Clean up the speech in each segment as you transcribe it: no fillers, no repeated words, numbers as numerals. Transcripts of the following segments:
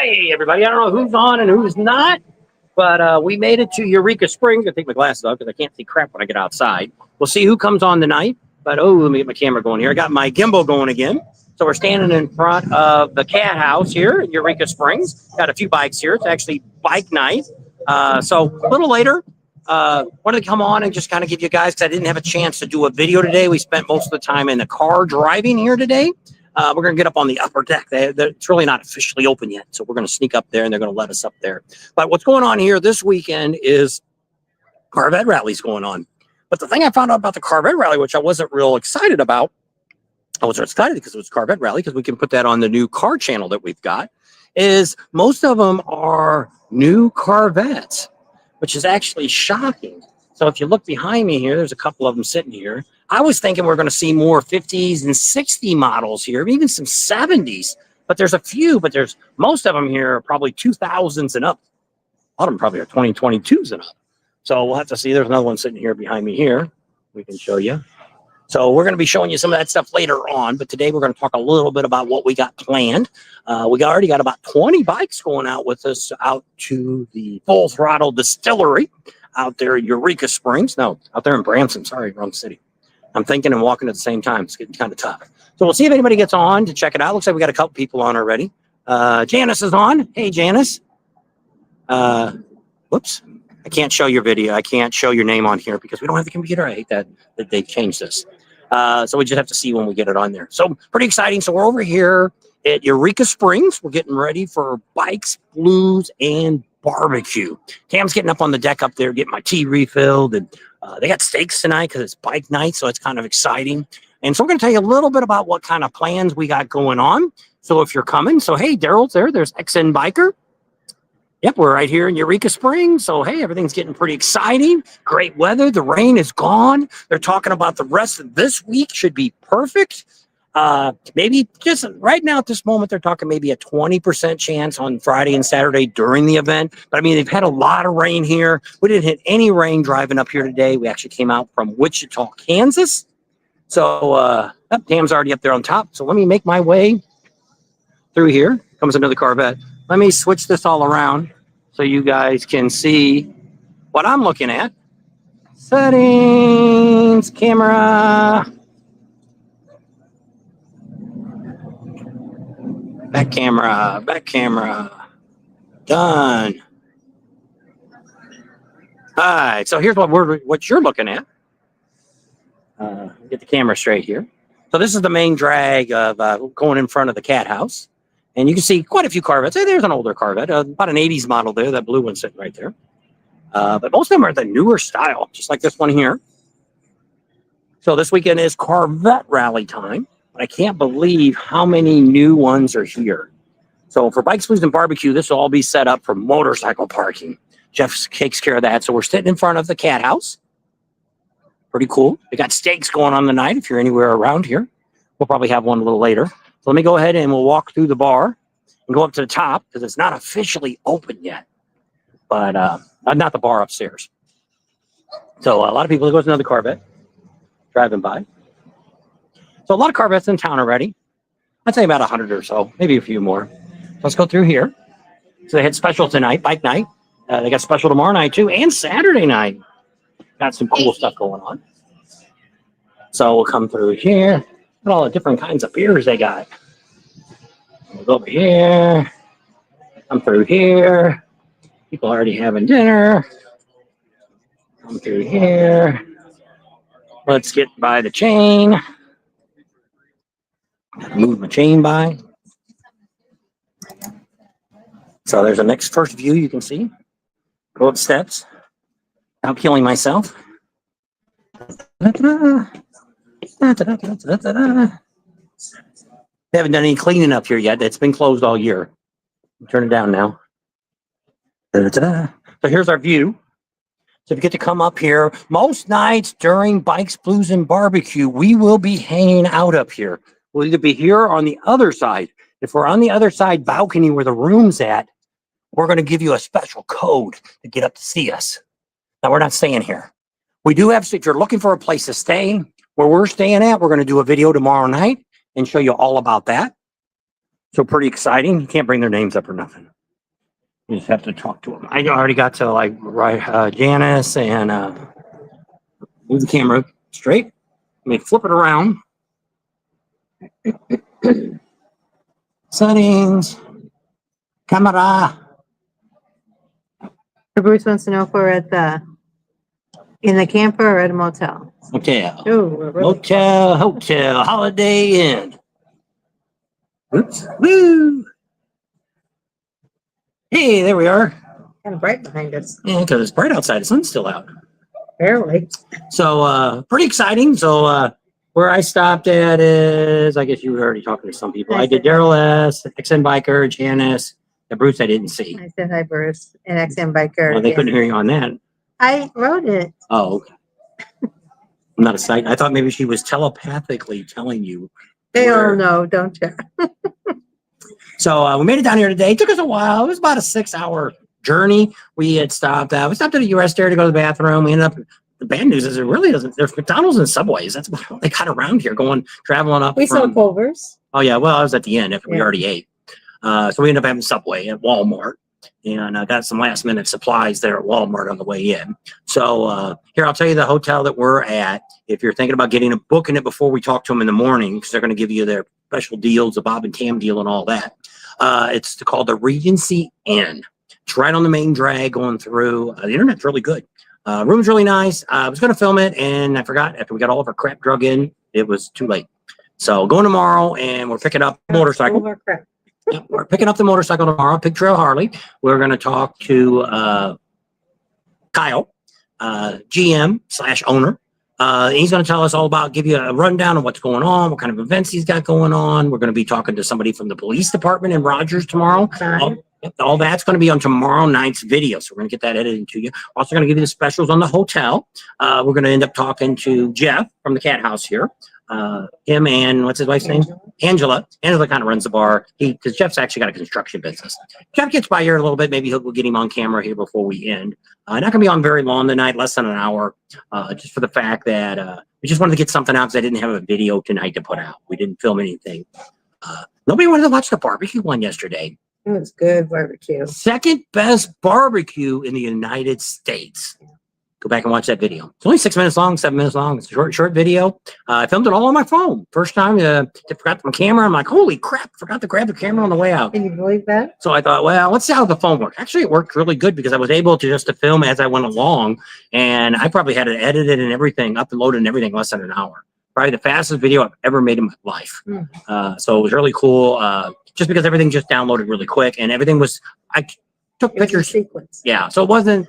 Hey, everybody. I don't know who's on and who's not, but we made it to Eureka Springs. I take my glasses off because I can't see crap when I get outside. We'll see who comes on tonight. But, let me get my camera going here. I got my gimbal going again. So we're standing in front of the Cathouse here in Eureka Springs. Got a few bikes here. It's actually bike night. So a little later, wanted to come on and just kind of give you guys, because I didn't have a chance to do a video today. We spent most of the time in the car driving here today. We're going to get up on the upper deck. It's really not officially open yet, so we're going to sneak up there, and they're going to let us up there. But what's going on here this weekend is Corvette rallies going on. But the thing I found out about the Corvette rally, which I wasn't real excited about, I was excited because it was Corvette rally, because we can put that on the new car channel that we've got, is most of them are new Corvettes, which is actually shocking. So if you look behind me here, there's a couple of them sitting here. I was thinking we're going to see more 50s and 60 models here, even some 70s. But there's a few, but there's most of them here are probably 2000s and up. A lot of them probably are 2022s and up. So we'll have to see. There's another one sitting here behind me here. We can show you. So we're going to be showing you some of that stuff later on. But today we're going to talk a little bit about what we got planned. We already got about 20 bikes going out with us out to the Full Throttle Distillery out there in Eureka Springs. No, out there in Branson. Sorry, wrong city. I'm thinking and walking at the same time. It's getting kind of tough. So we'll see if anybody gets on to check it out. Looks like we got a couple people on already. Janice is on. Hey, Janice. Whoops. I can't show your video. I can't show your name on here because we don't have the computer. I hate that they changed this. So we just have to see when we get it on there. So pretty exciting. So we're over here at Eureka Springs. We're getting ready for bikes, blues, and barbecue. Tam's getting up on the deck up there, getting my tea refilled, and they got steaks tonight because it's bike night, so it's kind of exciting. And so we're going to tell you a little bit about what kind of plans we got going on. So if you're coming, so hey, Daryl's there. There's XN Biker. Yep, we're right here in Eureka Springs. So hey, everything's getting pretty exciting. Great weather. The rain is gone. They're talking about the rest of this week should be perfect. Maybe just right now at this moment, they're talking maybe a 20% chance on Friday and Saturday during the event. But I mean, they've had a lot of rain here. We didn't hit any rain driving up here today. We actually came out from Wichita, Kansas. So Tam's already up there on top. So let me make my way through here. Comes another Corvette. Let me switch this all around so you guys can see what I'm looking at. Settings, camera. Back camera, done. All right, so here's what you're looking at. Get the camera straight here. So this is the main drag of going in front of the Cathouse. And you can see quite a few Corvettes. Hey, there's an older Corvette, about an 80s model there, that blue one sitting right there. But most of them are the newer style, just like this one here. So this weekend is Corvette rally time. But I can't believe how many new ones are here. So for Bikes, Blues, and Barbecue, this will all be set up for motorcycle parking. Jeff takes care of that. So we're sitting in front of the Cathouse. Pretty cool. They got steaks going on tonight if you're anywhere around here. We'll probably have one a little later. So let me go ahead and we'll walk through the bar and go up to the top because it's not officially open yet. But not the bar upstairs. So a lot of people, there goes another Corvette driving by. So a lot of Corvettes in town already. I'd say about 100 or so, maybe a few more. So let's go through here. So they had special tonight, bike night. They got special tomorrow night too, and Saturday night. Got some cool stuff going on. So we'll come through here. Look at all the different kinds of beers they got. We'll go over here. Come through here. People already having dinner. Come through here. Let's get by the chain. Move my chain by. So there's a next first view you can see. Go up steps. Without killing myself. They haven't done any cleaning up here yet. It's been closed all year. Turn it down now. So here's our view. So if you get to come up here, most nights during Bikes, Blues, and Barbecue, we will be hanging out up here. We'll either be here or on the other side. If we're on the other side balcony where the room's at, we're going to give you a special code to get up to see us. Now, we're not staying here. We do have, if you're looking for a place to stay, where we're staying at, we're going to do a video tomorrow night and show you all about that. So pretty exciting. You can't bring their names up or nothing. You just have to talk to them. I already got to like Janice and move the camera straight. Let me flip it around. Settings. Camera. Bruce wants to know if we're in the camper or at a motel. Hotel. Oh, we're really Hotel. Holiday Inn. Oops. Woo. Hey, there we are. kind of bright behind us. Yeah, because it's bright outside. The sun's still out. Barely. So pretty exciting. So where I stopped at is, I guess you were already talking to some people. I did Daryl S, XN Biker, Janice, and Bruce I didn't see. I said hi, Bruce, and XM Biker. Well, they couldn't hear you on that. I wrote it. Oh, okay. I'm not a psych. I thought maybe she was telepathically telling you. They all know, don't you? So we made it down here today. It took us a while. It was about a 6-hour journey. We had stopped. We stopped at a US there to go to the bathroom. We ended up. The bad news is it really doesn't. There's McDonald's and Subways. That's about all they got around here. Traveling up. We saw Culver's. Oh yeah. Well, I was at the end after we already ate. So we ended up having Subway at Walmart. And I got some last minute supplies there at Walmart on the way in. So here, I'll tell you the hotel that we're at. If you're thinking about booking it before we talk to them in the morning, because they're going to give you their special deals, the Bob and Tam deal and all that. It's called the Regency Inn. It's right on the main drag going through. The internet's really good. Room's really nice. I was going to film it, and I forgot after we got all of our crap drug in, it was too late. So going tomorrow, and we're picking up a motorcycle. All of our crap. Yeah, we're picking up the motorcycle tomorrow, Pig Trail Harley. We're going to talk to Kyle, GM/owner. He's going to tell us all about, give you a rundown of what's going on, what kind of events he's got going on. We're going to be talking to somebody from the police department in Rogers tomorrow. All that's going to be on tomorrow night's video. So we're going to get that edited to you. Also going to give you the specials on the hotel. We're going to end up talking to Jeff from the Cathouse here. Him and what's his wife's name? Angela. Angela kind of runs the bar. Because Jeff's actually got a construction business. Jeff gets by here a little bit. Maybe we'll get him on camera here before we end. Not going to be on very long tonight, less than an hour. Just for the fact that we just wanted to get something out because I didn't have a video tonight to put out. We didn't film anything. Nobody wanted to watch the barbecue one yesterday. It was good barbecue. Second best barbecue in the United States. Go back and watch that video. It's only 6 minutes long, 7 minutes long. It's a short video. I filmed it all on my phone. First time, I forgot my camera. I'm like, holy crap, forgot to grab the camera on the way out. Can you believe that? So I thought, well, let's see how the phone works. Actually, it worked really good because I was able to just to film as I went along. And I probably had it edited and everything, uploaded and everything less than an hour. Probably the fastest video I've ever made in my life. So it was really cool. Just because everything just downloaded really quick and everything was, I took pictures. Sequence. Yeah. So it wasn't,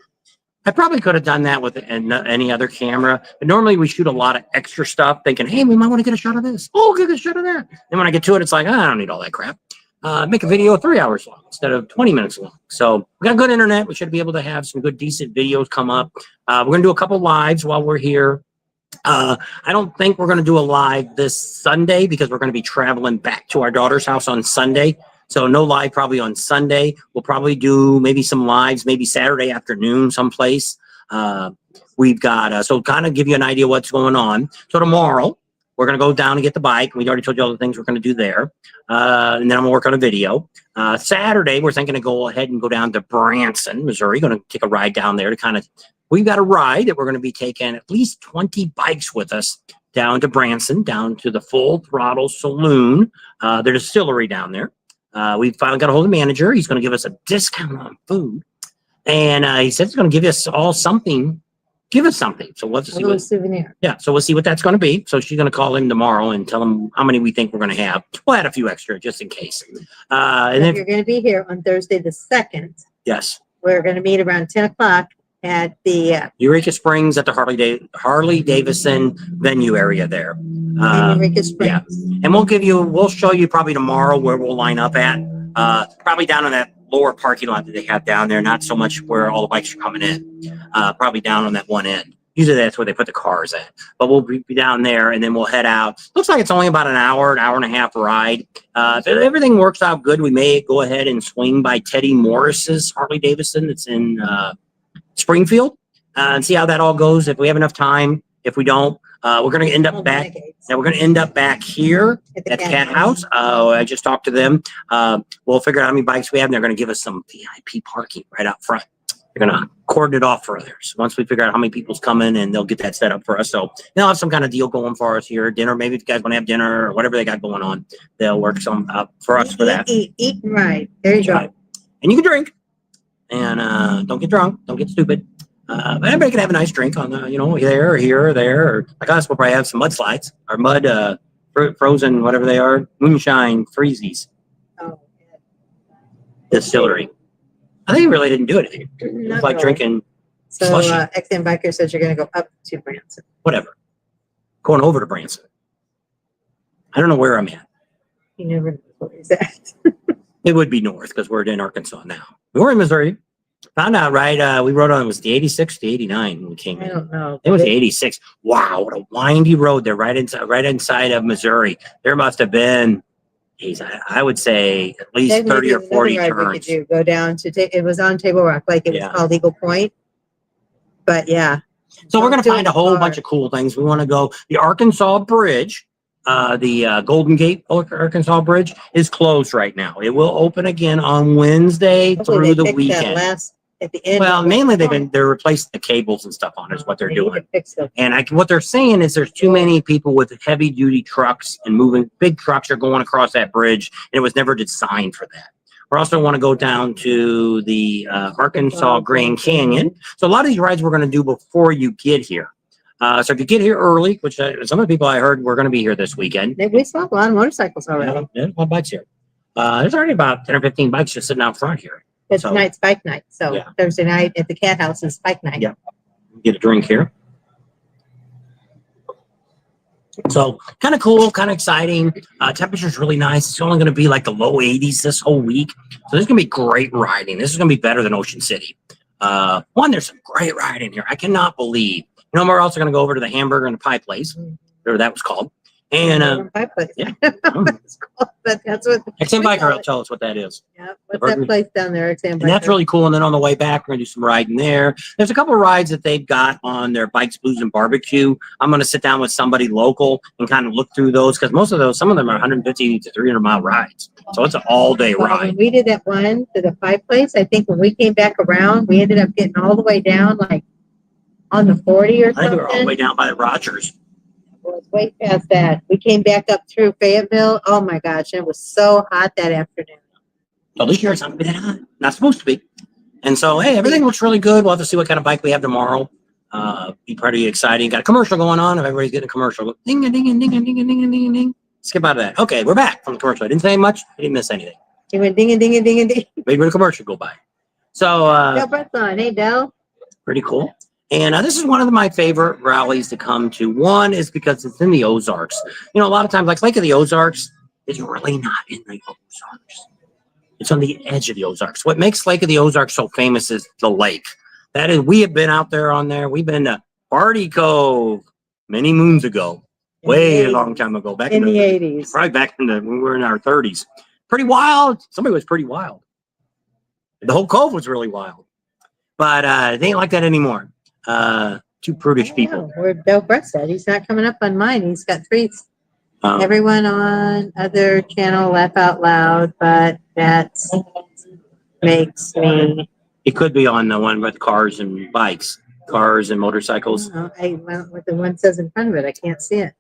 I probably could have done that with any other camera, but normally we shoot a lot of extra stuff thinking, hey, we might want to get a shot of this. Oh, get a shot of that. And when I get to it, it's like, I don't need all that crap. Make a video 3 hours long instead of 20 minutes long. So we got good internet. We should be able to have some good, decent videos come up. We're going to do a couple lives while we're here. I don't think we're going to do a live this Sunday because we're going to be traveling back to our daughter's house on Sunday. So no live probably on Sunday. We'll probably do maybe some lives, maybe Saturday afternoon someplace. We've got, so kind of give you an idea what's going on. So tomorrow we're going to go down and get the bike. We already told you all the things we're going to do there. And then I'm going to work on a video. Saturday, we're thinking to go ahead and go down to Branson, Missouri. Going to take a ride down there to kind of, we've got a ride that we're going to be taking at least 20 bikes with us down to Branson, down to the Full Throttle Saloon, the distillery down there. We finally got a hold of the manager. He's going to give us a discount on food. And he said he's going to give us all something. Give us something. So we'll see what souvenir. Yeah. So we'll see what that's going to be. So she's going to call him tomorrow and tell him how many we think we're going to have. We'll add a few extra just in case. And then you're going to be here on Thursday the 2nd. Yes. We're going to meet around 10 o'clock at the Eureka Springs at the Harley Davidson venue area there. Eureka Springs. Yeah. And we'll show you probably tomorrow where we'll line up at. Probably down in that lower parking lot that they have down there, not so much where all the bikes are coming in. Probably down on that one end. Usually that's where they put the cars at. But we'll be down there and then we'll head out. Looks like it's only about an hour and a half ride. If everything works out good, we may go ahead and swing by Teddy Morris's Harley Davidson that's in Springfield and see how that all goes. If we have enough time, if we don't, We're going to end up back. Now we're going to end up back here at Cathouse. I just talked to them. We'll figure out how many bikes we have, and they're going to give us some VIP parking right out front. They're going to cordon it off for others. Once we figure out how many people's coming, and they'll get that set up for us. So they'll have some kind of deal going for us here. Dinner, maybe if you guys want to have dinner or whatever they got going on, they'll work some up for us for that. Eat and ride. There you go. Right. And you can drink. And don't get drunk. Don't get stupid. But everybody can have a nice drink on the, there or here or there. Or like us, we'll probably have some mudslides or mud, frozen, whatever they are, moonshine freezies. Oh, Distillery. I think he really didn't do anything. It's like drinking slushy. XM Biker says you're going to go up to Branson. Whatever. Going over to Branson. I don't know where I'm at. You never know where he's at. It would be north because we're in Arkansas now. We were in Missouri. Found out, right? We rode on, it was the 86 to 89 when we came in. I don't know. It was the 86. Wow, what a windy road there, right inside of Missouri. There must have been, geez, I would say at least Then 30 or 40 ride turns. we could do. Go down to, it was on Table Rock, like it was called Eagle Point. But yeah. So we're going to find a whole bunch of cool things. We want to go, the Arkansas Bridge, the Golden Gate Arkansas Bridge is closed right now. It will open again on Wednesday through the weekend. At the end. Well, mainly they're replacing the cables and stuff on it is what they're doing. And what they're saying is there's too many people with heavy duty trucks and moving big trucks are going across that bridge, and it was never designed for that. We also want to go down to the Arkansas Grand Canyon. So a lot of these rides we're going to do before you get here. So if you get here early, which some of the people I heard were going to be here this weekend. We saw a lot of motorcycles already. Yeah, a lot of bikes here. There's already about 10 or 15 bikes just sitting out front here. But tonight's bike night. So Thursday night at the Cathouse is bike night. Yeah. Get a drink here. So kind of cool, kind of exciting. Temperature's really nice. It's only going to be like the low 80s this whole week. So this is going to be great riding. This is going to be better than Ocean City. There's some great riding here. I cannot believe. We're also going to go over to the hamburger and the pie place, whatever that was called. And pie place. Yeah. But that's what XM Biker will tell us what that is. Yeah, what's that place down there, XM Biker? And that's really cool. And then on the way back, we're going to do some riding there. There's a couple of rides that they've got on their Bikes, Blues, and Barbecue. I'm going to sit down with somebody local and kind of look through those because some of them are 150 to 300 mile rides. So it's an all-day ride. When we did that one to the pie place, I think when we came back around, we ended up getting all the way down, like on the 40 or something. I think we were all the way down by the Rogers. It was way past that. We came back up through Fayetteville. Oh my gosh, it was so hot that afternoon. So this year it's not going to be that hot. Not supposed to be. And so, hey, everything looks really good. We'll have to see what kind of bike we have tomorrow. Be pretty exciting. Got a commercial going on. If everybody's getting a commercial, ding a ding a ding a ding a ding a ding a ding. Skip out of that. Okay, we're back from the commercial. I didn't say much. I didn't miss anything. You went ding a ding a ding a ding. Wait for the commercial to go by. So, Del Brett's on. Hey, Del. Pretty cool. And this is one of my favorite rallies to come to. One is because it's in the Ozarks. A lot of times, like Lake of the Ozarks is really not in the Ozarks. It's on the edge of the Ozarks. What makes Lake of the Ozarks so famous is the lake. That is, we have been out there on there. We've been to Party Cove many moons ago, way a long time ago. Back in the 80s. Probably back when we were in our 30s. Pretty wild. Somebody was pretty wild. The whole cove was really wild. But they ain't like that anymore. Too prudish people. Where Del Brett said he's not coming up on mine. He's got three. Everyone on other channel laugh out loud, but that makes me. It could be on the one with cars and bikes, cars and motorcycles. I went with the one says in front of it. I can't see it.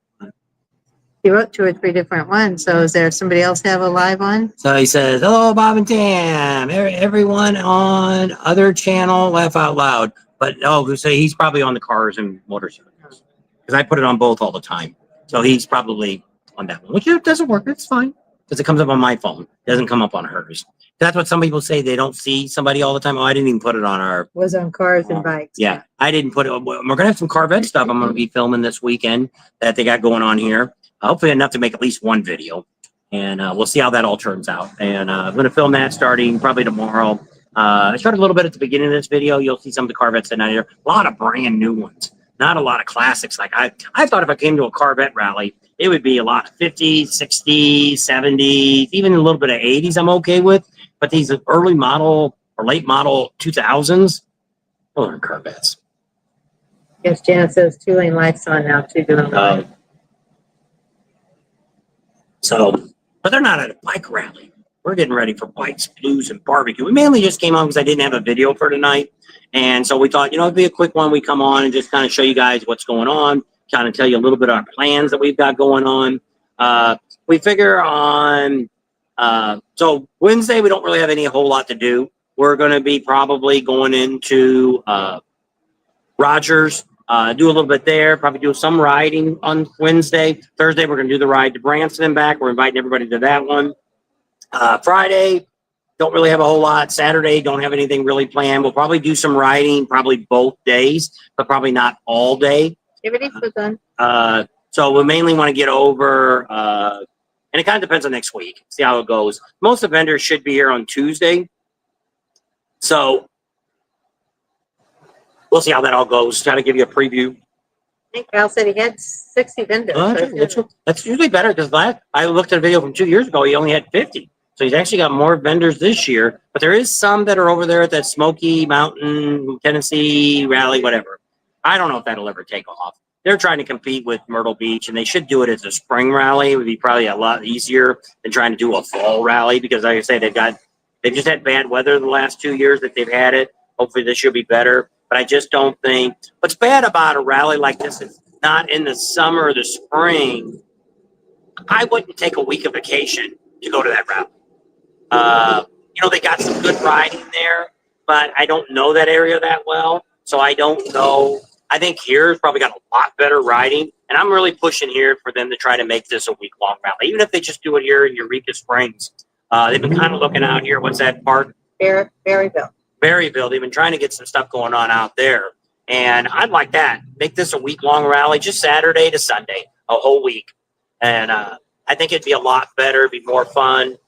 He wrote 2 or 3 different ones. So is there somebody else have a live one? So he says, "Hello, Bob and Tam. Everyone on other channel laugh out loud." But so he's probably on the cars and motorcycles because I put it on both all the time. So he's probably on that one, which doesn't work. It's fine because it comes up on my phone. It doesn't come up on hers. That's what some people say. They don't see somebody all the time. Oh, I didn't even put it on our. Was on cars and bikes. Yeah, I didn't put it. We're going to have some Corvette stuff I'm going to be filming this weekend that they got going on here. Hopefully enough to make at least one video. And we'll see how that all turns out. And I'm going to film that starting probably tomorrow. I started a little bit at the beginning of this video. You'll see some of the Corvettes in here. A lot of brand new ones. Not a lot of classics. Like I thought if I came to a Corvette rally, it would be a lot of 50s, 60s, 70s, even a little bit of 80s I'm okay with. But these early model or late model 2000s, those are Corvettes. Yes, Janet says 2 lane lights on now too. Doing live. But they're not at a bike rally. We're getting ready for bikes, blues, and barbecue. We mainly just came on because I didn't have a video for tonight. And so we thought, it'd be a quick one. We come on and just kind of show you guys what's going on, kind of tell you a little bit of our plans that we've got going on. We figure on, so Wednesday, we don't really have any whole lot to do. We're going to be probably going into Rogers, do a little bit there, probably do some riding on Wednesday. Thursday, we're going to do the ride to Branson and back. We're inviting everybody to that one. Friday, don't really have a whole lot. Saturday, don't have anything really planned. We'll probably do some riding, probably both days, but probably not all day. Everything's so done. So we mainly want to get over, and it kind of depends on next week, see how it goes. Most of the vendors should be here on Tuesday. So we'll see how that all goes. Try to give you a preview. I think Al said he had 60 vendors. That's usually better because I looked at a video from 2 years ago. He only had 50. So he's actually got more vendors this year. But there is some that are over there at that Smoky Mountain, Tennessee rally, whatever. I don't know if that'll ever take off. They're trying to compete with Myrtle Beach, and they should do it as a spring rally. It would be probably a lot easier than trying to do a fall rally because, like I say, they've just had bad weather the last 2 years that they've had it. Hopefully this year will be better. But I just don't think what's bad about a rally like this is not in the summer or the spring. I wouldn't take a week of vacation to go to that rally. They got some good riding there, but I don't know that area that well. So I don't know. I think here's probably got a lot better riding. And I'm really pushing here for them to try to make this a week-long rally. Even if they just do it here in Eureka Springs. They've been kind of looking out here. What's that park? Berryville. Berryville. They've been trying to get some stuff going on out there. And I'd like that. Make this a week-long rally, just Saturday to Sunday, a whole week. And I think it'd be a lot better, it'd be more fun.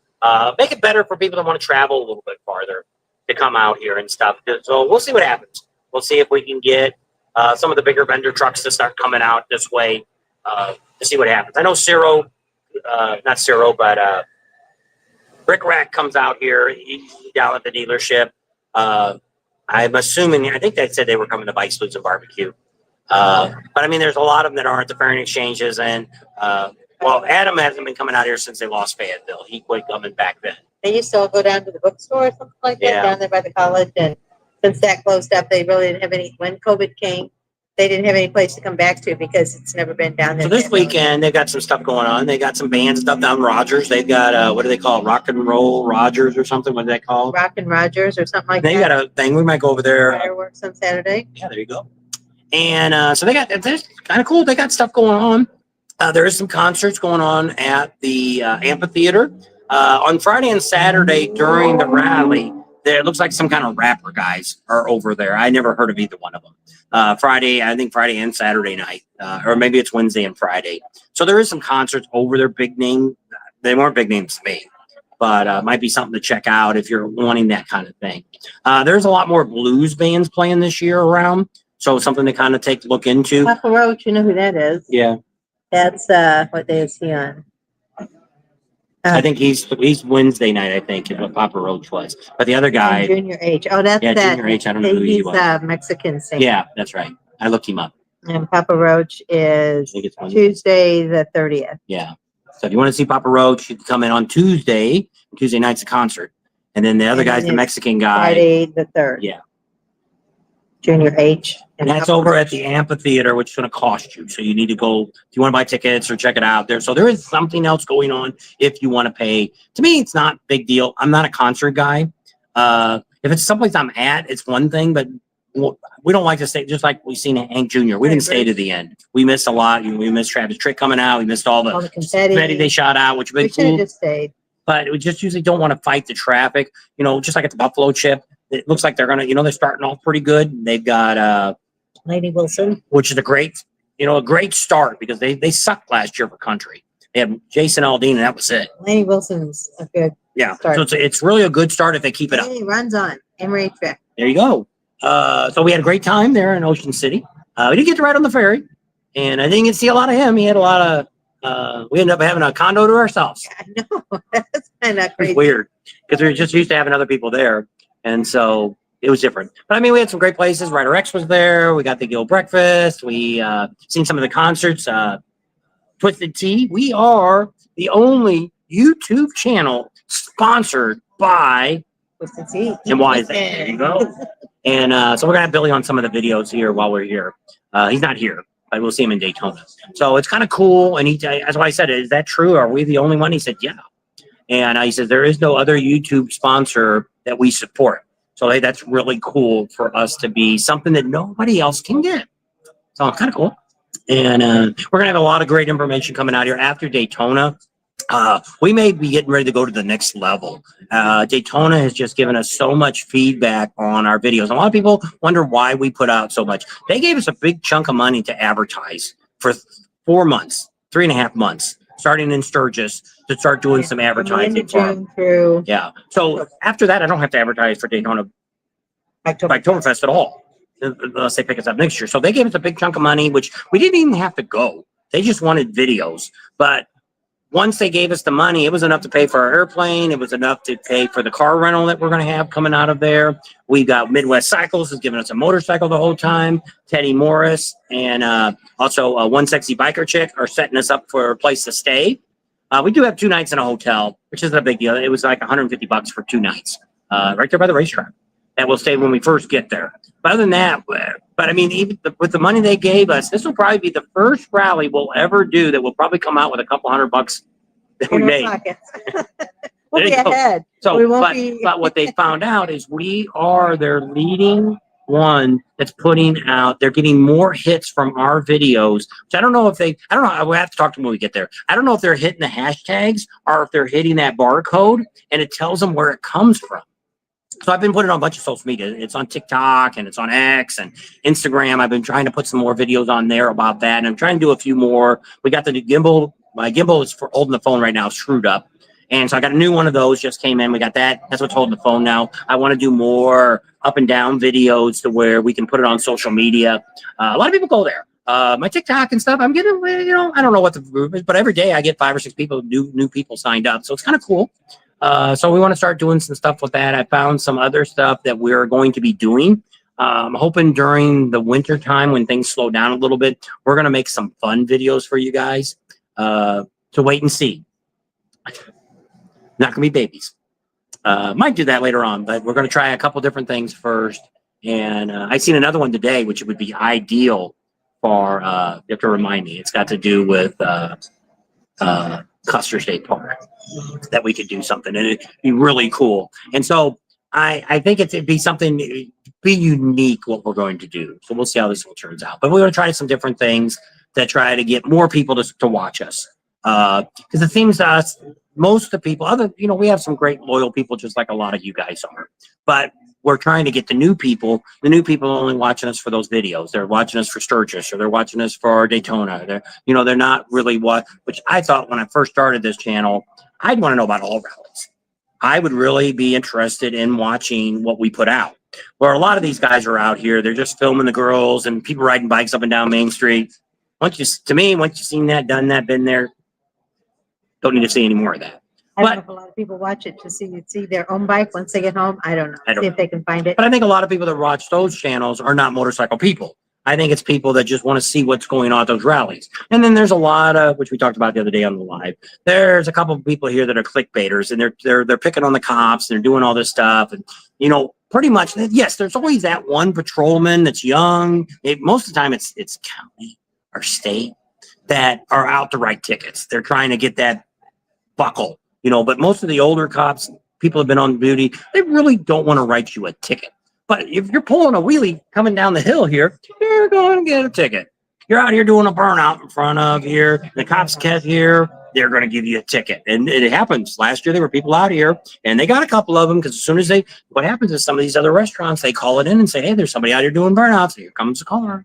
Make it better for people that want to travel a little bit farther to come out here and stuff. So we'll see what happens. We'll see if we can get some of the bigger vendor trucks to start coming out this way to see what happens. I know not Ciro, but Brick Rack comes out here. He's down at the dealership. I'm assuming, I think they said they were coming to Bikes, Blues, and Barbecue. But I mean, there's a lot of them that aren't the fairing exchanges. And, Adam hasn't been coming out here since they lost Fayetteville. He quit coming back then. They used to all go down to the bookstore or something like that down there by the college. And since that closed up, they really didn't have any, when COVID came, they didn't have any place to come back to because it's never been down there. So this weekend, they've got some stuff going on. They got some band stuff down Rogers. They've got, what do they call it? Rock and Roll Rogers or something. What do they call it? Rock and Rogers or something like that. They got a thing. We might go over there. Fireworks on Saturday. Yeah, there you go. And so it's kind of cool. They got stuff going on. There is some concerts going on at the amphitheater. On Friday and Saturday during the rally, it looks like some kind of rapper guys are over there. I never heard of either one of them. Friday and Saturday night, or maybe it's Wednesday and Friday. So there is some concerts over there. Big name. They weren't big names to me, but might be something to check out if you're wanting that kind of thing. There's a lot more blues bands playing this year around. So something to kind of look into. Papa Roach, you know who that is? Yeah. That's, what day is he on? I think he's Wednesday night, I think, is what Papa Roach was. But the other guy. Junior H. Oh, that's that. Junior H. I don't know who he was. He's Mexican singer. Yeah, that's right. I looked him up. And Papa Roach is Tuesday the 30th. Yeah. So if you want to see Papa Roach, you can come in on Tuesday. Tuesday night's a concert. And then the other guy's the Mexican guy. Friday the 3rd. Yeah. Junior H. And that's over at the amphitheater, which is going to cost you. So you need to go, if you want to buy tickets or check it out there. So there is something else going on if you want to pay. To me, it's not a big deal. I'm not a concert guy. If it's someplace I'm at, it's one thing, but we don't like to stay, just like we've seen Hank Jr. We didn't stay to the end. We missed a lot. We missed Travis Tritt coming out. We missed all the confetti they shot out, which would be cool. We should have just stayed. But we just usually don't want to fight the traffic. Just like at the Buffalo Chip. It looks like they're going to, they're starting off pretty good. They've got Lady Wilson, which is a great start because they sucked last year for country. They had Jason Aldean, and that was it. Lady Wilson's a good start. So it's really a good start if they keep it up. He runs on Emory Track. There you go. So we had a great time there in Ocean City. We didn't get to ride on the ferry, and I didn't get to see a lot of him. He had a lot of. We ended up having a condo to ourselves. I know. That's kind of crazy. It's weird because we were just used to having other people there. And so it was different. But I mean, we had some great places. Ryder X was there. We got the Guild Breakfast. We seen some of the concerts. Twisted Tea. We are the only YouTube channel sponsored by Twisted Tea. and why is that? There you go. And so we're gonna have Billy on some of the videos here while we're here. He's not here, but we'll see him in Daytona. So it's kind of cool. And that's why I said, "Is that true? Are we the only one?" He said, "Yeah." And he says there is no other YouTube sponsor that we support. So hey, that's really cool for us to be something that nobody else can get. So it's kind of cool. And we're gonna have a lot of great information coming out here after Daytona. We may be getting ready to go to the next level. Daytona has just given us so much feedback on our videos. A lot of people wonder why we put out so much. They gave us a big chunk of money to advertise for 4 months, 3.5 months, starting in Sturgis to start doing some advertising. Through yeah. So after that, I don't have to advertise for Daytona Oktoberfest at all, unless they pick us up next year. So they gave us a big chunk of money, which we didn't even have to go. They just wanted videos. But once they gave us the money, it was enough to pay for our airplane. It was enough to pay for the car rental that we're going to have coming out of there. We got Midwest Cycles is giving us a motorcycle the whole time. Teddy Morris and also One Sexy Biker Chick are setting us up for a place to stay. We do have 2 nights in a hotel, which isn't a big deal. It was like $150 for 2 nights, right there by the racetrack. That will stay when we first get there. But other than that, but I mean, even with the money they gave us, this will probably be the first rally we'll ever do that will probably come out with a couple $100 that we made. We'll be ahead. So, we won't but what they found out is we are their leading one that's putting out. They're getting more hits from our videos. Which I don't know if I don't know. We'll have to talk to them when we get there. I don't know if they're hitting the hashtags or if they're hitting that barcode and it tells them where it comes from. So I've been putting on a bunch of social media. It's on TikTok and it's on X and Instagram. I've been trying to put some more videos on there about that. And I'm trying to do a few more. We got the new gimbal. My gimbal is for holding the phone right now, screwed up. And so I got a new one of those just came in. We got that. That's what's holding the phone now. I want to do more up and down videos to where we can put it on social media. A lot of people go there. My TikTok and stuff, I'm getting, I don't know what the group is, but every day I get 5 or 6 people, new people signed up. So it's kind of cool. So we want to start doing some stuff with that. I found some other stuff that we're going to be doing. I'm hoping during the winter time when things slow down a little bit, we're going to make some fun videos for you guys. So wait and see. Not going to be babies. Might do that later on, but we're going to try a couple different things first. And I seen another one today, which would be ideal for, you have to remind me, it's got to do with Custer State Park, that we could do something and it'd be really cool. And so I think it'd be something, be unique what we're going to do. So we'll see how this one turns out. But we're going to try some different things to try to get more people to watch us. Because it seems to us, most of the people, we have some great loyal people, just like a lot of you guys are. But we're trying to get the new people. The new people are only watching us for those videos. They're watching us for Sturgis, or they're watching us for Daytona. They're not really which I thought when I first started this channel, I'd want to know about all rallies. I would really be interested in watching what we put out. Where a lot of these guys are out here, they're just filming the girls and people riding bikes up and down Main Street. Once you've seen that, done that, been there, don't need to see any more of that. I don't know if a lot of people watch it to see their own bike once they get home. I don't know. See if they can find it. But I think a lot of people that watch those channels are not motorcycle people. I think it's people that just want to see what's going on at those rallies. And then there's a lot of, which we talked about the other day on the live, there's a couple of people here that are clickbaiters and they're picking on the cops and they're doing all this stuff. And, pretty much, yes, there's always that one patrolman that's young. Most of the time it's county or state that are out to write tickets. They're trying to get that buckle. But most of the older cops, people have been on duty, they really don't want to write you a ticket. But if you're pulling a wheelie coming down the hill here, you're going to get a ticket. You're out here doing a burnout in front of here, the cops get here, they're going to give you a ticket. And it happens. Last year, there were people out here, and they got a couple of them, because as soon as what happens is some of these other restaurants, they call it in and say, hey, there's somebody out here doing burnouts. Here comes the car.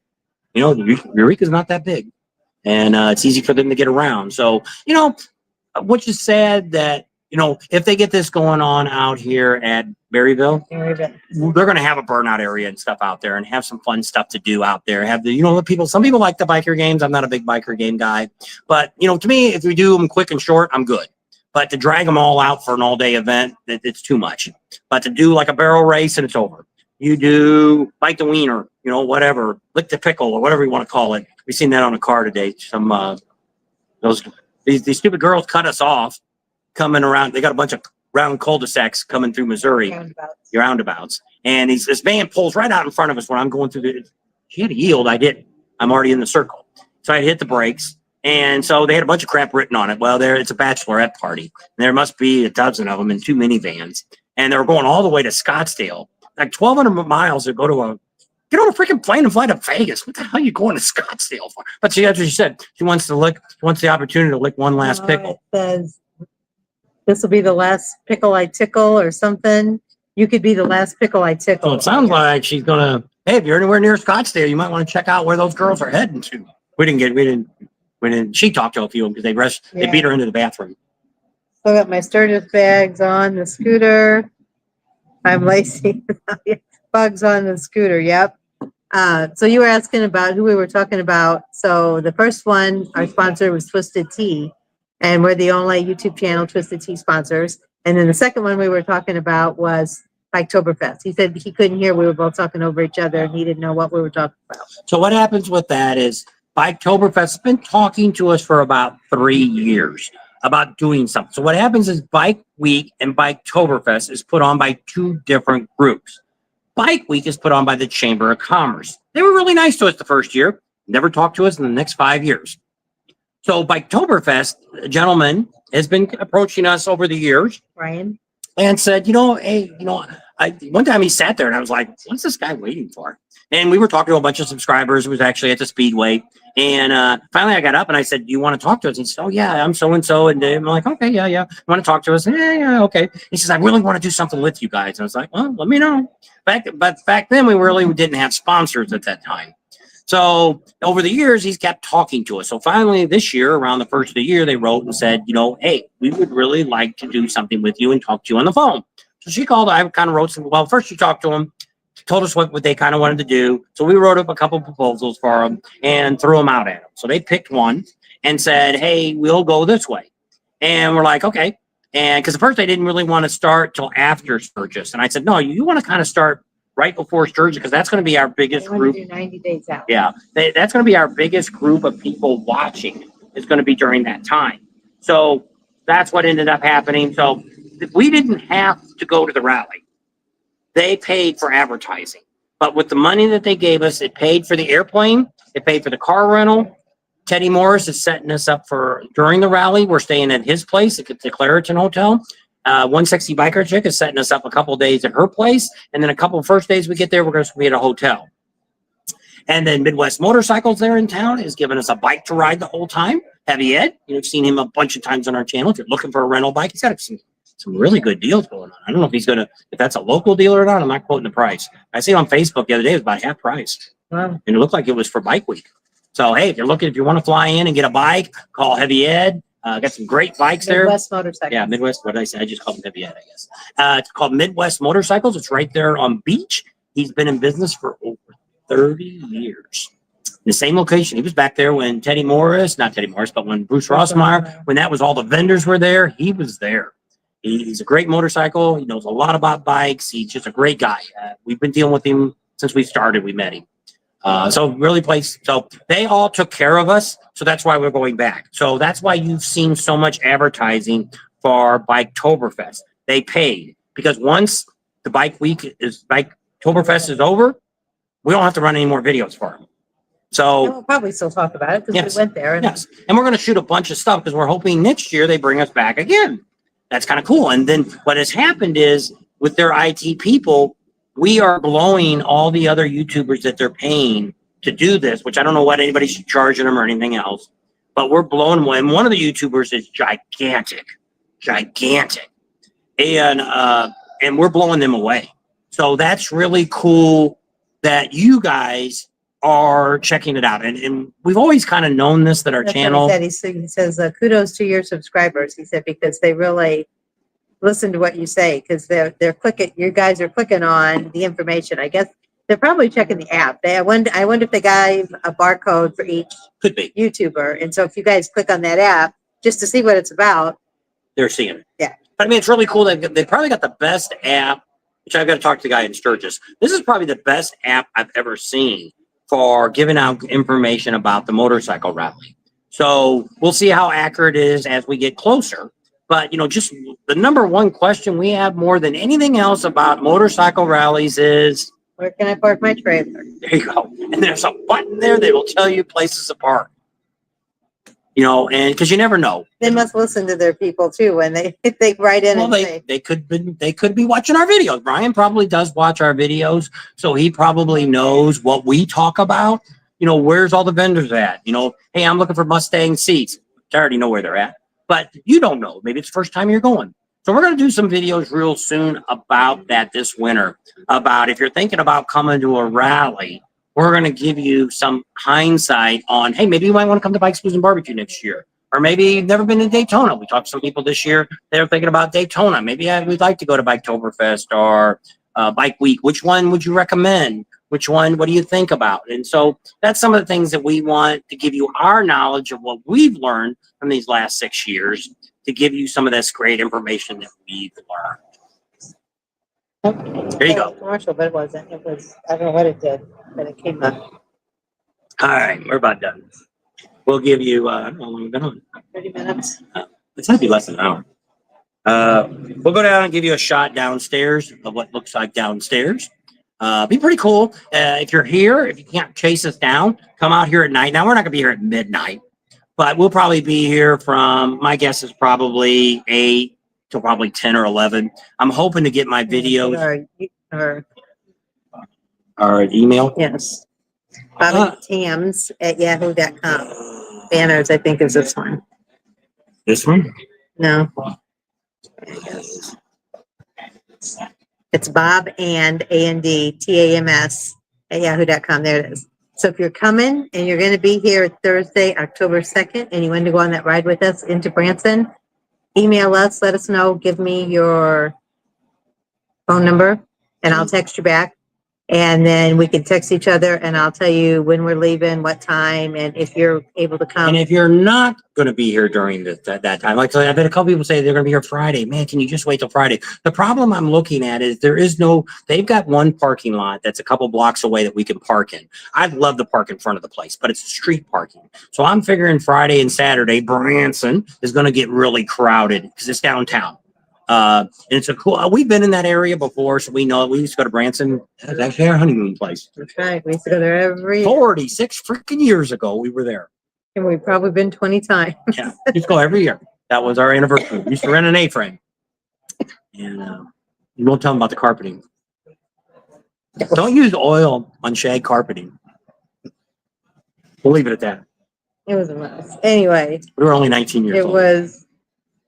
Eureka's not that big. And it's easy for them to get around. So, which is sad that, if they get this going on out here at Berryville, they're going to have a burnout area and stuff out there and have some fun stuff to do out there. Have some people like the biker games. I'm not a big biker game guy, but to me, if we do them quick and short, I'm good. But to drag them all out for an all day event, it's too much. But to do like a barrel race and it's over. You do bite the wiener, you know, whatever, lick the pickle or whatever you want to call it. We've seen that on a car today. These stupid girls cut us off coming around. They got a bunch of round cul-de-sacs coming through Missouri, roundabouts. And this van pulls right out in front of us when I'm going through she had to yield. I didn't. I'm already in the circle. So I hit the brakes. And so they had a bunch of crap written on it. Well, it's a bachelorette party. There must be a dozen of them in 2 minivans. And they were going all the way to Scottsdale. Like 1,200 miles to go to get on a freaking plane and fly to Vegas. What the hell are you going to Scottsdale for? But that's what she said. She wants the opportunity to lick one last pickle. It says, this will be the last pickle I tickle or something. You could be the last pickle I tickle. So it sounds like she's going to, hey, if you're anywhere near Scottsdale, you might want to check out where those girls are heading to. We didn't, she talked to a few of them because they beat her into the bathroom. So I got my Sturgis bags on the scooter. I'm Lacey. Bugs on the scooter. Yep. So you were asking about who we were talking about. So the first one, our sponsor was Twisted Tea, and we're the only YouTube channel Twisted Tea sponsors. And then the second one we were talking about was Biketoberfest. He said he couldn't hear. We were both talking over each other, and he didn't know what we were talking about. So what happens with that is Biketoberfest has been talking to us for about 3 years about doing something. So what happens is Bike Week and Biketoberfest is put on by 2 different groups. Bike Week is put on by the Chamber of Commerce. They were really nice to us the first year, never talked to us in the next 5 years. So Biketoberfest, a gentleman has been approaching us over the years. Ryan? And said, hey, one time he sat there and I was like, what's this guy waiting for? And we were talking to a bunch of subscribers. It was actually at the Speedway. And finally I got up and I said, do you want to talk to us? He said, oh yeah, I'm so-and-so. And I'm like, okay, yeah. You want to talk to us? Yeah, okay. He says, I really want to do something with you guys. And I was like, well, let me know. But back then we really didn't have sponsors at that time. So over the years, he's kept talking to us. So finally this year, around the first of the year, they wrote and said, hey, we would really like to do something with you and talk to you on the phone. So she called, I kind of wrote some, well, first she talked to him, told us what they kind of wanted to do. So we wrote up a couple proposals for them and threw them out at them. So they picked one and said, hey, we'll go this way. And we're like, okay. And because at first they didn't really want to start till after Sturgis. And I said, no, you want to kind of start right before Sturgis, because that's going to be our biggest group. 90 days out. Yeah, that's going to be our biggest group of people watching. Is going to be during that time. So that's what ended up happening. So we didn't have to go to the rally. They paid for advertising. But with the money that they gave us, it paid for the airplane. It paid for the car rental. Teddy Morris is setting us up for during the rally. We're staying at his place at the Claritin Hotel. 160 Biker Chick is setting us up a couple days at her place. And then a couple of first days we get there, we're going to be at a hotel. And then Midwest Motorcycles there in town is giving us a bike to ride the whole time. Heavy Ed, you've seen him a bunch of times on our channel. If you're looking for a rental bike, he's got some really good deals going on. I don't know if that's a local deal or not. I'm not quoting the price. I see on Facebook the other day, it was about half price. Wow. And it looked like it was for Bike Week. So, hey, if you want to fly in and get a bike, call Heavy Ed. Got some great bikes there. Midwest Motorcycles. Yeah, Midwest. What did I say? I just called them Heavy Ed, I guess. It's called Midwest Motorcycles. It's right there on Beach. He's been in business for over 30 years. In the same location. He was back there when not Teddy Morris, but when Bruce Rossmeyer, when that was all the vendors were there, he was there. He's a great motorcycle. He knows a lot about bikes. He's just a great guy. We've been dealing with him since we started. We met him. So they all took care of us. So that's why we're going back. So that's why you've seen so much advertising for Biketoberfest. They paid because once the Biketoberfest is over, we don't have to run any more videos for them. So we'll probably still talk about it because we went there. And yes. And we're going to shoot a bunch of stuff because we're hoping next year they bring us back again. That's kind of cool. And then what has happened is with their IT people, we are blowing all the other YouTubers that they're paying to do this, which I don't know what anybody's charging them or anything else, but we're blowing them away. And one of the YouTubers is gigantic. And we're blowing them away. So that's really cool that you guys are checking it out. And we've always kind of known this, that our channel. He says, kudos to your subscribers. He said, because they really listen to what you say, because they're clicking, you guys are clicking on the information. I guess they're probably checking the app. I wonder if they got a barcode for each could be YouTuber. And so if you guys click on that app just to see what it's about, they're seeing it. Yeah. But I mean, it's really cool that they probably got the best app which I've got to talk to the guy in Sturgis. This is probably the best app I've ever seen for giving out information about the motorcycle rally. So we'll see how accurate it is as we get closer. But, just the number one question we have more than anything else about motorcycle rallies is, where can I park my trailer? there you go. And there's a button there that will tell you places to park. And because you never know. They must listen to their people too when they write in and say. They could be watching our videos. Brian probably does watch our videos, so he probably knows what we talk about. Where's all the vendors at? Hey, I'm looking for Mustang seats. I already know where they're at, but you don't know. Maybe it's the first time you're going. So we're going to do some videos real soon about that this winter. About if you're thinking about coming to a rally, we're going to give you some hindsight on, hey, maybe you might want to come to Bikes, Blues, and Barbecue next year. Or maybe you've never been to Daytona. We talked to some people this year. They're thinking about Daytona. Maybe we'd like to go to Biketoberfest or Bike Week. Which one would you recommend? Which one? What do you think about? And so that's some of the things that we want to give you our knowledge of what we've learned from these last 6 years to give you some of this great information that we've learned. Okay. There you go. Commercial, but it wasn't. It was, I don't know what it did, but it came up. All right, we're about done. We'll give you, I don't know how long we've been on. 30 minutes. It's going to be less than an hour. We'll go down and give you a shot downstairs of what looks like downstairs. Be pretty cool. If you're here, if you can't chase us down, come out here at night. Now, we're not going to be here at midnight, but we'll probably be here from, my guess is probably 8 to probably 10 or 11. I'm hoping to get my videos. Our email? Yes. Bobby Tams at yahoo.com. Banners, I think, is this one. This one? No. It's Bob and ANDTAMS at yahoo.com. There it is. So if you're coming and you're going to be here Thursday, October 2nd, and you want to go on that ride with us into Branson, email us, let us know, give me your phone number, and I'll text you back. And then we can text each other, and I'll tell you when we're leaving, what time, and if you're able to come. And if you're not going to be here during that time, like I've had a couple people say they're going to be here Friday. Man, can you just wait till Friday? The problem I'm looking at is they've got one parking lot that's a couple blocks away that we can park in. I'd love to park in front of the place, but it's street parking. So I'm figuring Friday and Saturday, Branson is going to get really crowded because it's downtown. And it's a cool, we've been in that area before, so we know. We used to go to Branson. That's actually our honeymoon place. That's right. We used to go there every 46 freaking years ago. We were there. and we've probably been 20 times. Yeah, we used to go every year. That was our anniversary. We used to rent an A-frame. And you won't tell them about the carpeting. Don't use oil on shag carpeting. We'll leave it at that. It was a mess. Anyway, We were only 19 years it old. was,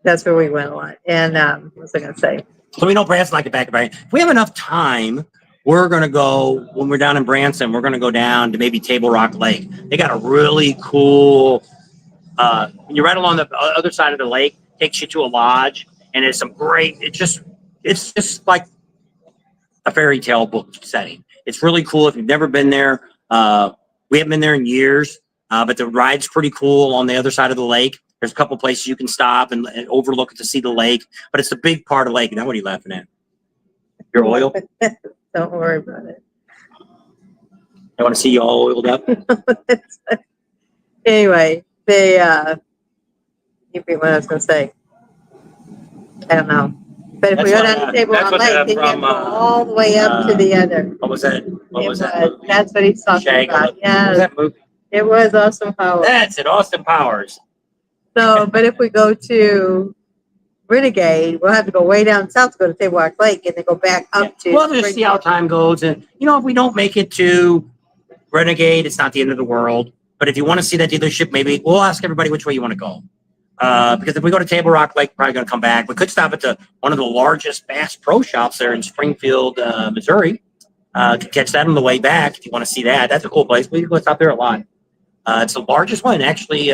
that's where we went a lot. And what was I going to say? So we know Branson like it back to back. If we have enough time, we're going to go, when we're down in Branson, we're going to go down to maybe Table Rock Lake. They got a really cool, you're right along the other side of the lake, takes you to a lodge, and it's some great, it's just like a fairy tale book setting. It's really cool. If you've never been there, we haven't been there in years, but the ride's pretty cool on the other side of the lake. There's a couple places you can stop and overlook it to see the lake, but it's a big part of the lake. Now, what are you laughing at? Your oil? Don't worry about it. I want to see you all oiled up. Anyway, you forget what I was going to say. I don't know. But if we go down to Table Rock Lake, then you have to go all the way up to the other. What was that? What was that? That's what he's talking Shag. about. What was Yeah, that movie? it was Austin Powers. That's it, Austin Powers. So, but if we go to Renegade, we'll have to go way down south to go to Table Rock Lake and then go back up to. We'll just see how time goes. And, if we don't make it to Renegade, it's not the end of the world. But if you want to see that dealership, maybe we'll ask everybody which way you want to go. Because if we go to Table Rock Lake, we're probably going to come back. We could stop at one of the largest Bass Pro Shops there in Springfield, Missouri. Could catch that on the way back if you want to see that. That's a cool place. We go stop there a lot. It's the largest one, actually.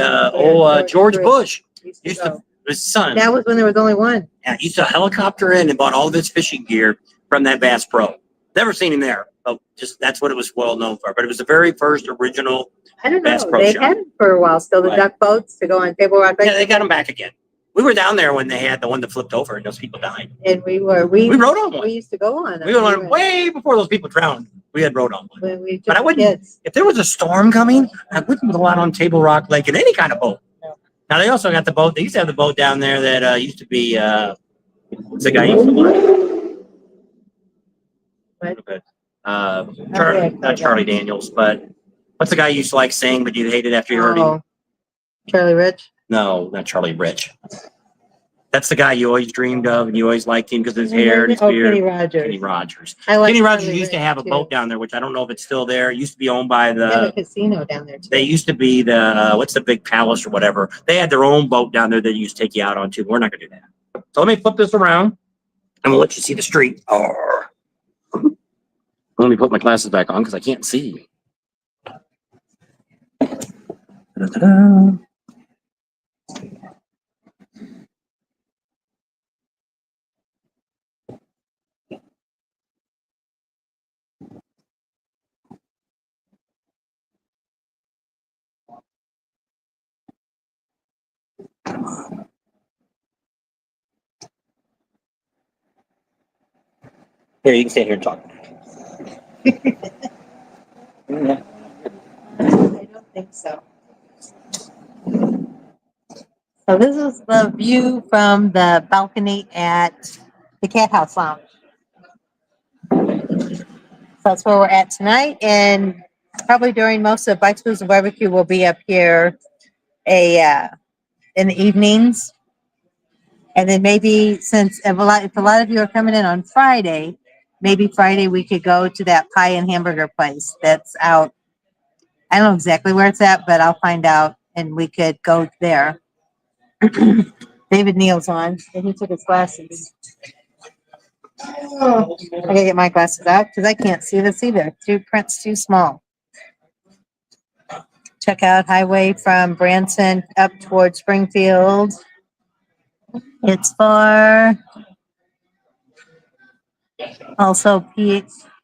George Bush used to, his son. That was when there was only one. Yeah, he used to helicopter in and bought all of his fishing gear from that Bass Pro. Never seen him there. Oh, just that's what it was well known for. But it was the very first original I don't know. Bass Pro They Shop. had it for a while still, the Right. duck boats to go on Table Rock Lake. Yeah, they got them back again. We were down there when they had the one that flipped over and those people died. And we rode on one. We used to go on. We were on way before those people drowned. We had rode on one. When we But I wouldn't. If there was a storm coming, I wouldn't go out on Table Rock Lake in any kind of boat. No. Now they also got the boat. They used to have the boat down there that used to be. What's the guy used to watch? What? Not Charlie Daniels, but what's the guy you used to like sing, but you hated after you heard him? Charlie Rich? No, not Charlie Rich. That's the guy you always dreamed of, and you always liked him because of his hair and his beard. Kenny Rogers. Kenny Rogers. Kenny Rogers used to have a boat down there, which I don't know if it's still there. It used to be owned by They have a casino down there too. They used to be what's the big palace or whatever. They had their own boat down there that used to take you out on too. We're not gonna do that. So let me flip this around, and we'll let you see the street. Let me put my glasses back on because I can't see. Da-da-da. Here, you can stay here and talk. I don't think so. So this is the view from the balcony at the Cathouse Lounge. So that's where we're at tonight, and probably during most of Bikes, Booze, and Barbecue, we'll be up here in the evenings. And then maybe if a lot of you are coming in on Friday, maybe Friday we could go to that pie and hamburger place that's out. I don't know exactly where it's at, but I'll find out and we could go there. David Neal's on, and he took his glasses. Oh, I gotta get my glasses out because I can't see this either. Print's too small. Check out highway from Branson up towards Springfield. It's far. Also,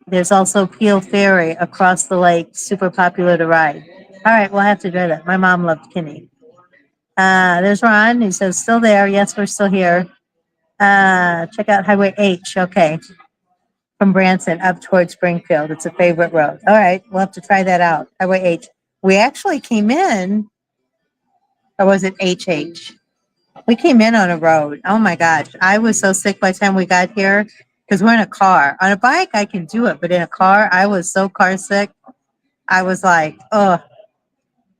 there's also Peel Ferry across the lake, super popular to ride. All right, we'll have to do that. My mom loved Kinney. There's Ron. He says, still there. Yes, we're still here. Check out Highway H. Okay. From Branson up towards Springfield. It's a favorite road. All right, we'll have to try that out. Highway H. We actually came in, or was it HH? We came in on a road. Oh my gosh. I was so sick by the time we got here because we're in a car. On a bike, I can do it, but in a car, I was so car sick. I was like, oh.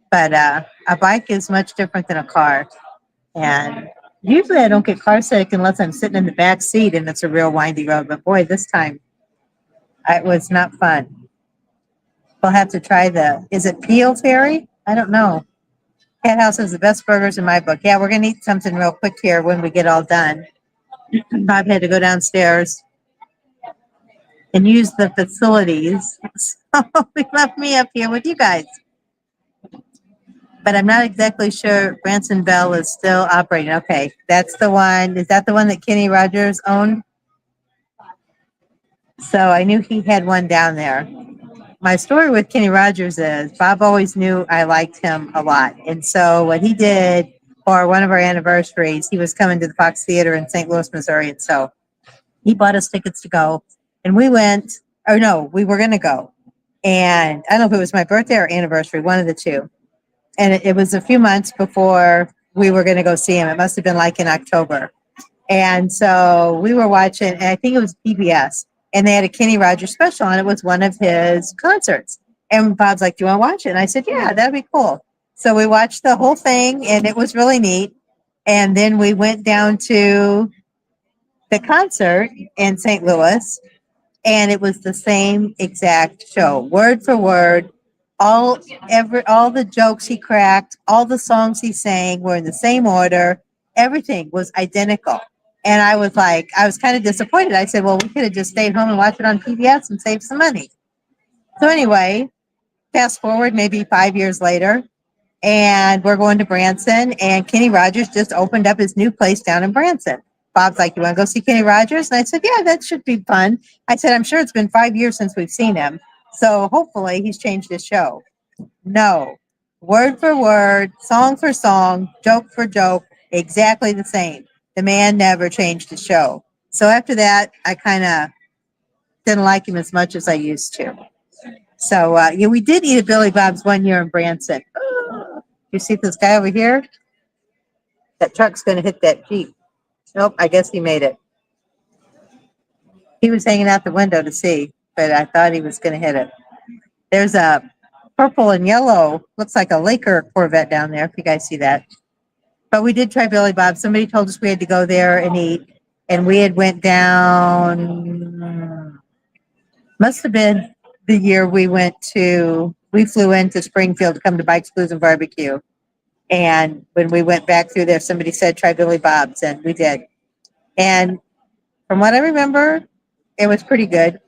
But a bike is much different than a car. And usually I don't get car sick unless I'm sitting in the back seat and it's a real windy road. But boy, this time it was not fun. We'll have to try is it Peel Ferry? I don't know. Cathouse has the best burgers in my book. Yeah, we're going to eat something real quick here when we get all done. Bob had to go downstairs and use the facilities. So he left me up here with you guys. But I'm not exactly sure Branson Bell is still operating. Okay, that's the one. Is that the one that Kenny Rogers owned? So I knew he had one down there. My story with Kenny Rogers is Bob always knew I liked him a lot. And so what he did for one of our anniversaries, he was coming to the Fox Theater in St. Louis, Missouri. And so he bought us tickets to go. And we went, or no, we were going to go. And I don't know if it was my birthday or anniversary, one of the two. And it was a few months before we were going to go see him. It must have been like in October. And so we were watching, and I think it was PBS. And they had a Kenny Rogers special, and it was one of his concerts. And Bob's like, do you want to watch it? And I said, yeah, that'd be cool. So we watched the whole thing, and it was really neat. And then we went down to the concert in St. Louis, and it was the same exact show, word for word. All the jokes he cracked, all the songs he sang were in the same order. Everything was identical. And I was kind of disappointed. I said, well, we could have just stayed home and watched it on PBS and saved some money. So anyway, fast forward maybe 5 years later, and we're going to Branson, and Kenny Rogers just opened up his new place down in Branson. Bob's like, you want to go see Kenny Rogers? And I said, yeah, that should be fun. I said, I'm sure it's been 5 years since we've seen him. So hopefully he's changed his show. No. Word for word, song for song, joke for joke, exactly the same. The man never changed his show. So after that, I kind of didn't like him as much as I used to. So yeah, we did eat at Billy Bob's one year in Branson. You see this guy over here? That truck's going to hit that Jeep. Nope, I guess he made it. He was hanging out the window to see, but I thought he was going to hit it. There's a purple and yellow, looks like a Laker Corvette down there, if you guys see that. But we did try Billy Bob. Somebody told us we had to go there and eat, and we had went down. Must have been the year we flew into Springfield to come to Bikes, Blues, and Barbecue. And when we went back through there, somebody said, try Billy Bob's, and we did. And from what I remember, it was pretty good.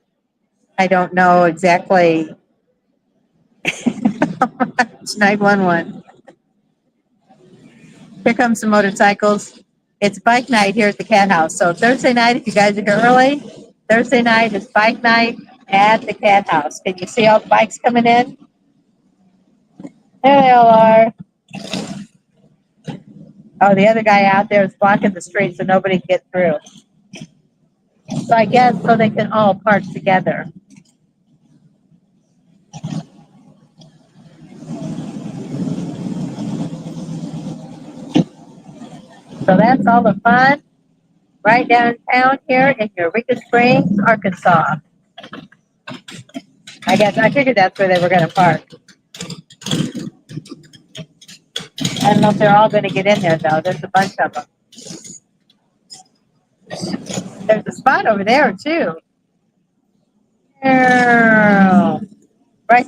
I don't know exactly. 911. Here comes some motorcycles. It's bike night here at the Cathouse. So Thursday night, if you guys are here early, Thursday night is bike night at the Cathouse. Can you see all the bikes coming in? There they all are. Oh, the other guy out there is blocking the street so nobody can get through. So I guess so they can all park together. So that's all the fun right downtown here in Eureka Springs, Arkansas. I figured that's where they were going to park. I don't know if they're all going to get in there, though. There's a bunch of them. There's a spot over there, too. Right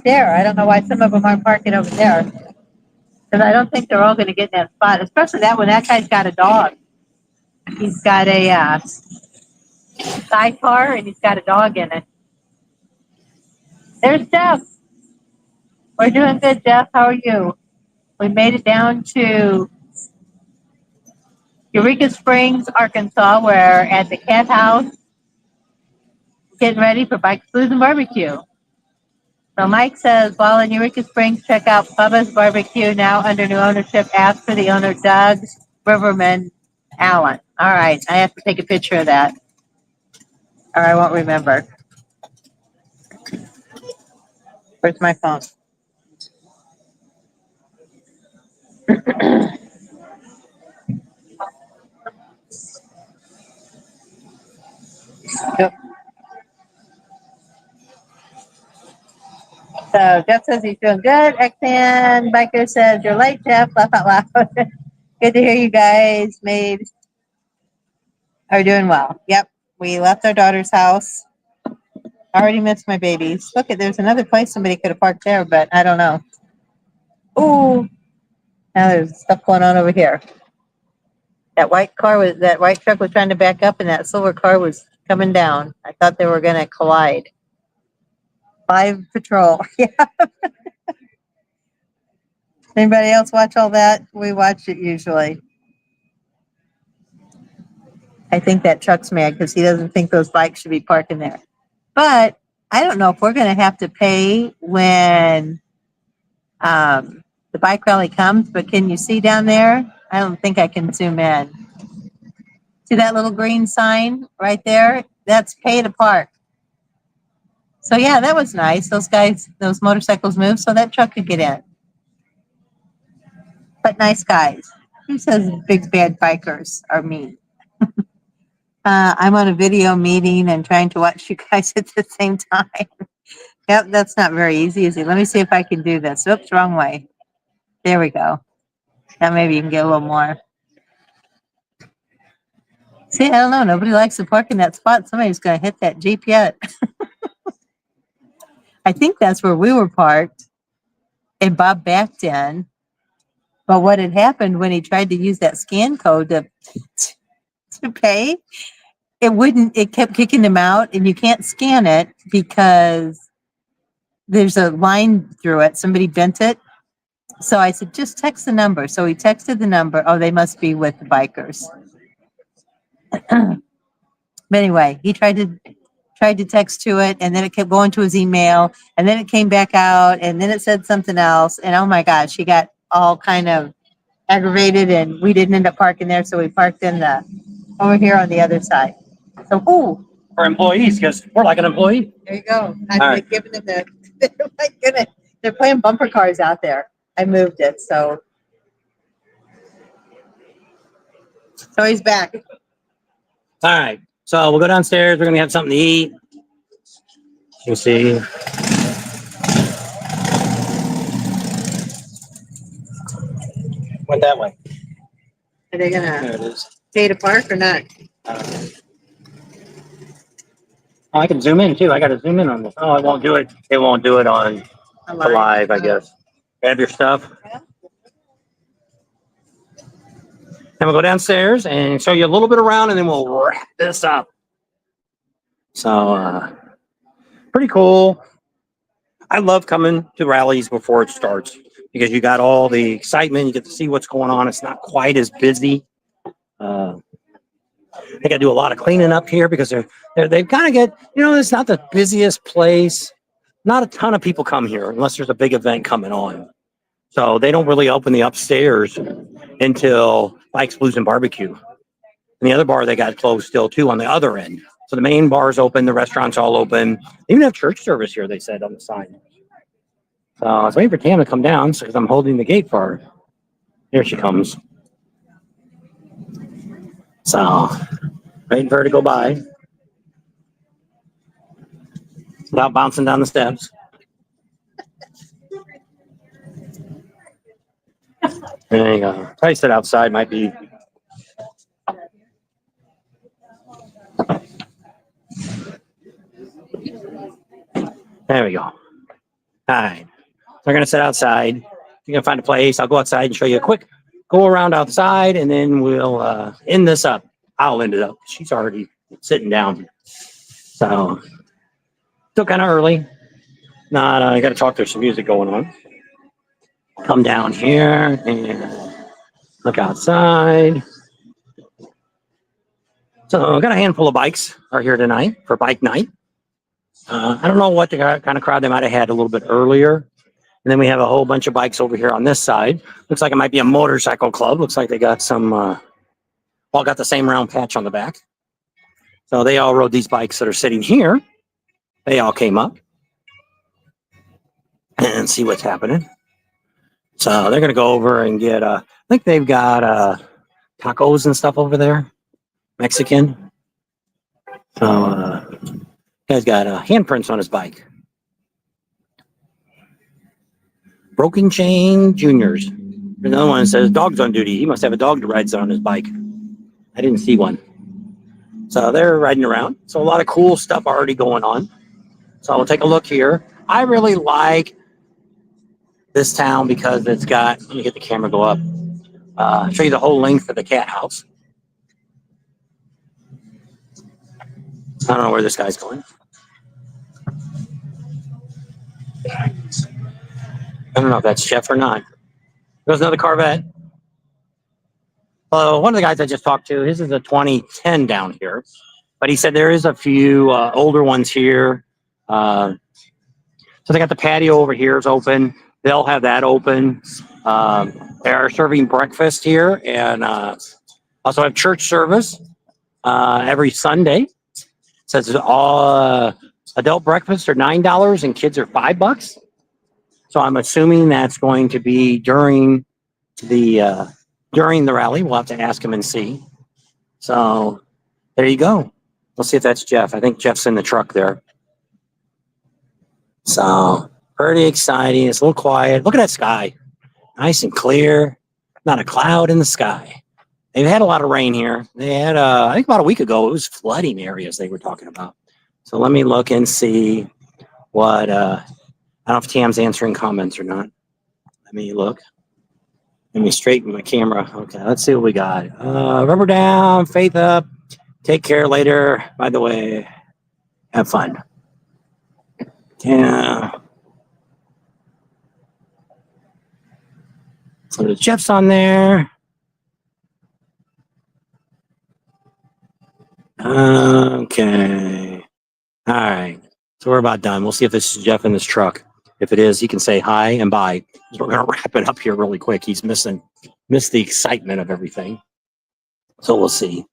there. I don't know why some of them aren't parking over there. Because I don't think they're all going to get in that spot, especially that one. That guy's got a dog. He's got a sidecar, and he's got a dog in it. There's Jeff. We're doing good, Jeff. How are you? We made it down to Eureka Springs, Arkansas. We're at the Cathouse, getting ready for Bikes, Blues, and Barbecue. So Mike says, while in Eureka Springs, check out Bubba's Barbecue, now under new ownership. Ask for the owner, Doug Riverman Allen. All right, I have to take a picture of that, or I won't remember. Where's my phone? Yep. So Jeff says he's doing good. Xan Biker says, you're late, Jeff. Laugh out loud. Good to hear you guys are doing well. Yep. We left our daughter's house. I already missed my babies. Look, there's another place somebody could have parked there, but I don't know. Ooh. Now there's stuff going on over here. That white truck was trying to back up, and that silver car was coming down. I thought they were going to collide. 5 patrol. Yeah. Anybody else watch all that? We watch it usually. I think that truck's mad because he doesn't think those bikes should be parking there. But I don't know if we're going to have to pay when the bike rally comes, but can you see down there? I don't think I can zoom in. See that little green sign right there? That's pay to park. So yeah, that was nice. Those motorcycles moved so that truck could get in. But nice guys. Who says big bad bikers are mean? I'm on a video meeting and trying to watch you guys at the same time. Yep, that's not very easy, is it? Let me see if I can do this. Oops, wrong way. There we go. Now maybe you can get a little more. See, I don't know. Nobody likes to park in that spot. Somebody's going to hit that Jeep yet. I think that's where we were parked. And Bob backed in. But what had happened when he tried to use that scan code to pay, it kept kicking him out, and you can't scan it because there's a line through it. Somebody bent it. So I said, just text the number. So he texted the number. Oh, they must be with the bikers. But anyway, he tried to text to it, and then it kept going to his email, and then it came back out, and then it said something else. And oh my gosh, he got all kind of aggravated, and we didn't end up parking there, so we parked in the over here on the other side. So, ooh, For employees, because we're like an employee. there you go. I've All right. given them the. Oh my goodness, they're playing bumper cars out there. I moved it, so he's back. All right. So we'll go downstairs. We're gonna have something to eat. You see. Went that way. Are they There gonna it is. pay to park or not? Oh, I can zoom in too. I got to zoom in on this. Oh, it won't do it. It won't do it on the live, I guess. Grab your stuff. Then we'll go downstairs and show you a little bit around, and then we'll wrap this up. So, pretty cool. I love coming to rallies before it starts because you got all the excitement. You get to see what's going on. It's not quite as busy. They got to do a lot of cleaning up here because they've got to get, it's not the busiest place. Not a ton of people come here unless there's a big event coming on. So they don't really open the upstairs until Bikes, Blues, and Barbecue. And the other bar they got closed still too on the other end. So the main bar's open, the restaurant's all open. They even have church service here, they said on the sign. So I was waiting for Tam to come down because I'm holding the gate for her. Here she comes. So waiting for her to go by without bouncing down the steps. There you go. Probably sit outside might be. There we go. All right. We're going to sit outside. You're going to find a place. I'll go outside and show you a quick go around outside, and then we'll end this up. I'll end it up. She's already sitting down. So, still kind of early. I got to talk. There's some music going on. Come down here and look outside. So, I got a handful of bikes are here tonight for bike night. I don't know what the kind of crowd they might have had a little bit earlier. And then we have a whole bunch of bikes over here on this side. Looks like it might be a motorcycle club. Looks like they got some, all got the same round patch on the back. So they all rode these bikes that are sitting here. They all came up and see what's happening. So they're going to go over and get, I think they've got tacos and stuff over there. Mexican. So, guy's got handprints on his bike. Broken Chain Juniors. There's another one that says dogs on duty. He must have a dog that rides on his bike. I didn't see one. So they're riding around. So a lot of cool stuff already going on. So we'll take a look here. I really like this town because it's got, let me get the camera go up. Show you the whole length of the cat house. I don't know where this guy's going. I don't know if that's Jeff or not. There's another Corvette. One of the guys I just talked to, his is a 2010 down here. But he said there is a few older ones here. So they got the patio over here is open. They'll have that open. They are serving breakfast here and also have church service every Sunday. It says all adult breakfasts are $9 and kids are $5. So I'm assuming that's going to be during the rally. We'll have to ask him and see. So there you go. We'll see if that's Jeff. I think Jeff's in the truck there. So pretty exciting. It's a little quiet. Look at that sky. Nice and clear. Not a cloud in the sky. They've had a lot of rain here. They had, I think about a week ago, it was flooding areas they were talking about. So let me look and see what, I don't know if Tam's answering comments or not. Let me look. Let me straighten my camera. Okay, let's see what we got. Rubber down, faith up. Take care later. By the way, have fun. Yeah. So the Jeff's on there. Okay. All right. So we're about done. We'll see if this is Jeff in this truck. If it is, he can say hi and bye. So we're going to wrap it up here really quick. He's missing miss the excitement of everything. So we'll see.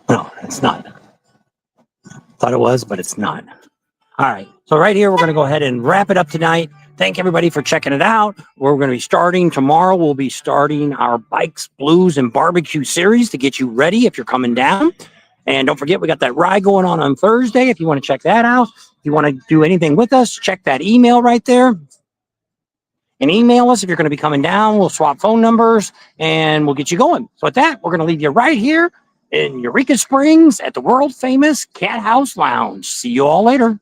No, it's not. Thought it was, but it's not. All right. So right here, we're going to go ahead and wrap it up tonight. Thank everybody for checking it out. We're going to be starting tomorrow. We'll be starting our Bikes, Blues, and Barbecue series to get you ready if you're coming down. And don't forget, we got that ride going on Thursday if you want to check that out. If you want to do anything with us, check that email right there. And email us if you're going to be coming down. We'll swap phone numbers and we'll get you going. So with that, we're going to leave you right here in Eureka Springs at the world famous Cathouse Lounge. See you all later.